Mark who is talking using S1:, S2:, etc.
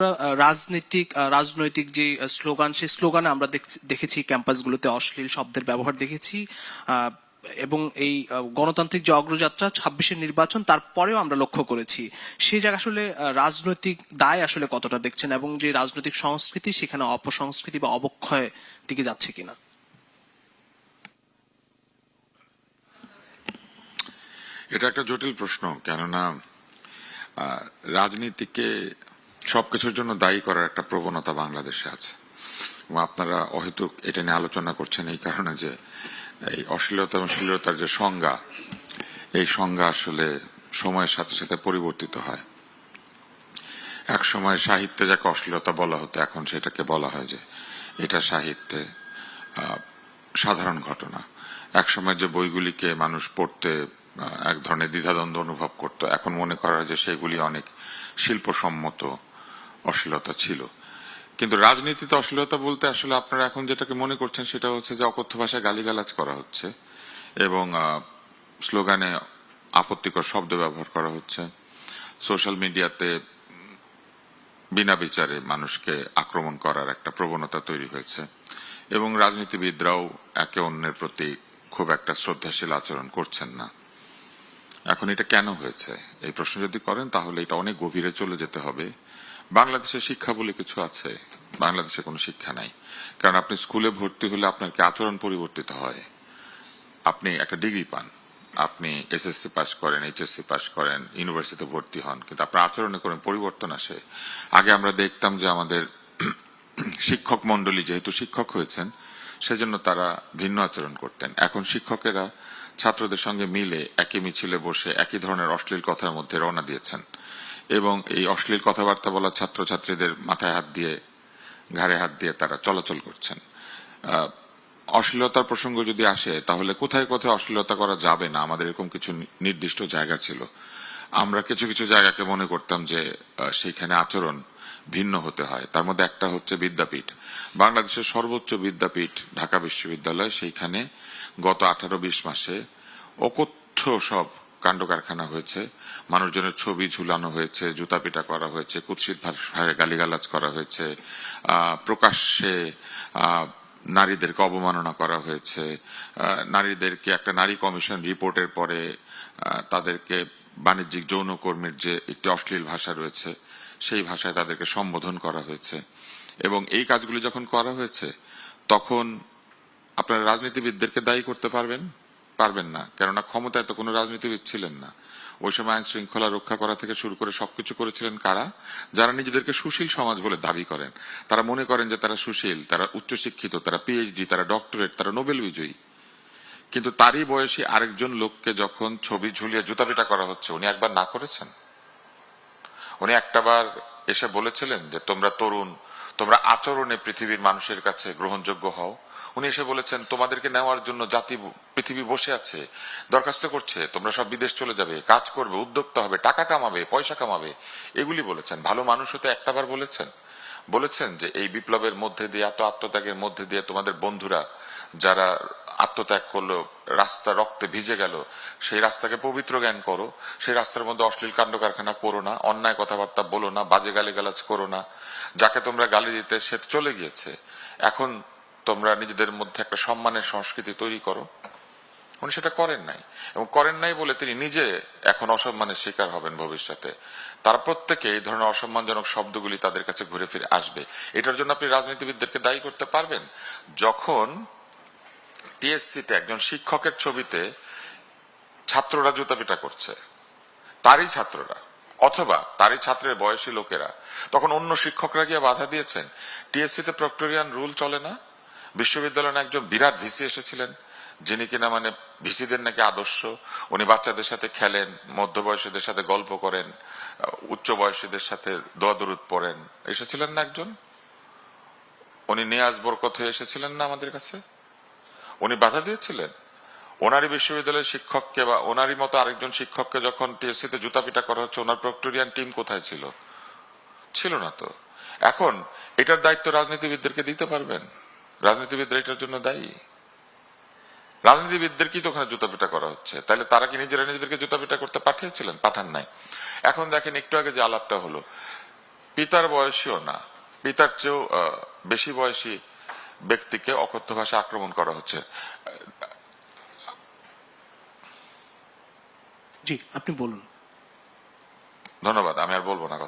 S1: রাজনৈতিক যে স্লোগান, সেই স্লোগানে আমরা দেখেছি ক্যাম্পাসগুলোতে অশ্লীল শব্দের ব্যবহার দেখেছি। এবং এই গণতান্ত্রিক যে অগ্রযাত্রা 26-এর নির্বাচন, তারপরেও আমরা লক্ষ্য করেছি সেই জায়গা আসলে রাজনৈতিক দায় আসলে কতটা দেখছেন, এবং যে রাজনৈতিক সংস্কৃতি সেখানে অপসংস্কৃতি বা অবক্ষয় দিকে যাচ্ছে কিনা।
S2: এটা একটা জটিল প্রশ্ন, কেননা রাজনীতিকে সবকিছুর জন্য দায়ী করার একটা প্রবণতা বাংলাদেশে আছে, এবং আপনারা অহেতুক এটা নিয়ে আলোচনা করছেন এই কারণে যে এই অশ্লীলতা এবং শ্লীলতার যে সংজ্ঞা, এই সংজ্ঞা আসলে সময়ের সাথে সাথে পরিবর্তিত হয়। এক সময় সাহিত্যে যাকে অশ্লীলতা বলা হতো, এখন সেটাকে বলা হয় যে এটা সাহিত্যে সাধারণ ঘটনা। এক সময় যে বইগুলিকে মানুষ পড়তে এক ধরনের দ্বিধাদ্বন্দ্ব অনুভব করত, এখন মনে করা হয় যে সেগুলি অনেক শিল্পসম্মত অশ্লীলতা ছিল। কিন্তু রাজনীতিতে অশ্লীলতা বলতে আসলে আপনারা এখন যেটাকে মনে করছেন সেটা হচ্ছে যে অকথ্য ভাষায় গালিগালাজ করা হচ্ছে এবং স্লোগানে আপত্তিকর শব্দ ব্যবহার করা হচ্ছে, সোশ্যাল মিডিয়াতে বিনা বিচারে মানুষকে আক্রমণ করার একটা প্রবণতা তৈরি হয়েছে, এবং রাজনীতিবিদরাও একে অন্যের প্রতি খুব একটা শ্রদ্ধাশীল আচরণ করছেন না। এখন এটা কেন হয়েছে এই প্রশ্ন যদি করেন, তাহলে এটা অনেক গভীরে চলে যেতে হবে। বাংলাদেশে শিক্ষা বলে কিছু আছে? বাংলাদেশে কোনো শিক্ষা নাই। কারণ আপনি স্কুলে ভর্তি হলে আপনার কি আচরণ পরিবর্তিত হয়? আপনি একটা ডিগ্রি পান, আপনি এসএসসি পাস করেন, এইচএসসি পাস করেন, ইউনিভার্সিটিতে ভর্তি হন, কিন্তু আপনার আচরণে কোনো পরিবর্তন আসে? আগে আমরা দেখতাম যে আমাদের শিক্ষক মন্ডলী যেহেতু শিক্ষক হয়েছেন, সেজন্য তারা ভিন্ন আচরণ করতেন। এখন শিক্ষকেরা ছাত্রদের সঙ্গে মিলে একই মিছিলে বসে একই ধরনের অশ্লীল কথার মধ্যে রওনা দিয়েছেন, এবং এই অশ্লীল কথাবার্তা বলা ছাত্রছাত্রীদের মাথায় হাত দিয়ে, ঘাড়ে হাত দিয়ে তারা চলাচল করছেন। অশ্লীলতার প্রসঙ্গ যদি আসে, তাহলে কোথায় কোথায় অশ্লীলতা করা যাবে না, আমাদের এরকম কিছু নির্দিষ্ট জায়গা ছিল। আমরা কিছু কিছু জায়গাকে মনে করতাম যে সেইখানে আচরণ ভিন্ন হতে হয়। তার মধ্যে একটা হচ্ছে বিদ্যাপীঠ। বাংলাদেশের সর্বোচ্চ বিদ্যাপীঠ ঢাকা বিশ্ববিদ্যালয়, সেইখানে গত 18-20 মাসে অকথ্য সব কাণ্ড কারখানা হয়েছে। মানুষজনের ছবি ঝুলানো হয়েছে, জুতা পিটা করা হয়েছে, কুৎসিত ভাষায় গালিগালাজ করা হয়েছে, প্রকাশ্যে নারীদেরকে অবমাননা করা হয়েছে, নারীদেরকে একটা নারী কমিশন রিপোর্টের পরে তাদেরকে বাণিজ্যিক যৌনকর্মীর যে একটি অশ্লীল ভাষা রয়েছে, সেই ভাষায় তাদেরকে সম্বোধন করা হয়েছে। এবং এই কাজগুলি যখন করা হয়েছে, তখন আপনারা রাজনীতিবিদদেরকে দায়ী করতে পারবেন না, কেননা ক্ষমতায় তো কোনো রাজনীতিবিদ ছিলেন না। ওই সময় আইন শৃঙ্খলা রক্ষা করা থেকে শুরু করে সবকিছু করেছিলেন কারা? যারা নিজেদেরকে সুশীল সমাজ বলে দাবি করেন। তারা মনে করেন যে তারা সুশীল, তারা উচ্চশিক্ষিত, তারা পিএইচডি, তারা ডক্টরেট, তারা নোবেল বিজয়ী। কিন্তু তারই বয়সী আরেকজন লোককে যখন ছবি ঝুলিয়ে জুতাপিটা করা হচ্ছে, উনি একবার না করেছেন? উনি একটাবার এসে বলেছিলেন যে তোমরা তরুণ, তোমরা আচরণে পৃথিবীর মানুষের কাছে গ্রহণযোগ্য হও? উনি এসে বলেছেন তোমাদেরকে নেওয়ার জন্য পৃথিবী বসে আছে, দরখাস্ত করছে, তোমরা সব বিদেশ চলে যাবে, কাজ করবে, উদ্যোক্তা হবে, টাকা কামাবে, পয়সা কামাবে, এগুলি বলেছেন। ভালো মানুষ হতে একটাবার বলেছেন যে এই বিপ্লবের মধ্যে দিয়ে, এত আত্মত্যাগের মধ্যে দিয়ে তোমাদের বন্ধুরা যারা আত্মত্যাগ করলো, রাস্তা রক্তে ভিজে গেল, সেই রাস্তাকে পবিত্র জ্ঞান করো, সেই রাস্তার মধ্যে অশ্লীল কাণ্ড কারখানা করো না, অন্যায় কথাবার্তা বলো না, বাজে গালিগালাজ করো না। যাকে তোমরা গালি দিতে সে চলে গিয়েছে, এখন তোমরা নিজেদের মধ্যে একটা সম্মানের সংস্কৃতি তৈরি করো। উনি সেটা করেন নাই, এবং করেন নাই বলে তিনি নিজে এখন অসম্মানের শিকার হবেন ভবিষ্যতে। তারা প্রত্যেকে এই ধরনের অসম্মানজনক শব্দগুলি তাদের কাছে ঘুরে ফিরে আসবে। এটার জন্য আপনি রাজনীতিবিদদেরকে দায়ী করতে পারবেন? যখন টিএসসিতে একজন শিক্ষকের ছবিতে ছাত্ররা জুতাপিটা করছে, তারই ছাত্ররা অথবা তারই ছাত্রের বয়সী লোকেরা, তখন অন্য শিক্ষকরা গিয়ে বাধা দিয়েছেন। টিএসসিতে প্রক্টোরিয়ান রুল চলে না? বিশ্ববিদ্যালয়ে একজন বিরাট ভিসি এসেছিলেন, যিনি কিনা মানে ভিসিদের নাকি আদর্শ। উনি বাচ্চাদের সাথে খেলেন, মধ্যবয়সীদের সাথে গল্প করেন, উচ্চ বয়সীদের সাথে দোয়া দরুদ পড়েন। এসেছিলেন না একজন? উনি নিয়াজ বরকত হয়ে এসেছিলেন না আমাদের কাছে? উনি বাধা দিয়েছিলেন? ওনারই বিশ্ববিদ্যালয়ের শিক্ষককে বা ওনারই মতো আরেকজন শিক্ষককে যখন টিএসসিতে জুতাপিটা করা হচ্ছে, ওনার প্রক্টোরিয়ান টিম কোথায় ছিল? ছিল না তো। এখন এটার দায়িত্ব রাজনীতিবিদদেরকে দিতে পারবেন? রাজনীতিবিদরা এটার জন্য দায়ী? রাজনীতিবিদদের কি তো ওখানে জুতাপিটা করা হচ্ছে? তাহলে তারা কি নিজেরা নিজেদেরকে জুতাপিটা করতে পাঠিয়েছিলেন? পাঠান নাই। এখন দেখেন, একটু আগে যে আলাপটা হলো, পিতার বয়সীও না, পিতার চেয়েও বেশি বয়সী ব্যক্তিকে অকথ্য ভাষা আক্রমণ করা হচ্ছে।
S1: জি, আপনি বলুন।
S2: ধন্যবাদ, আমি আর বলবো না কথা।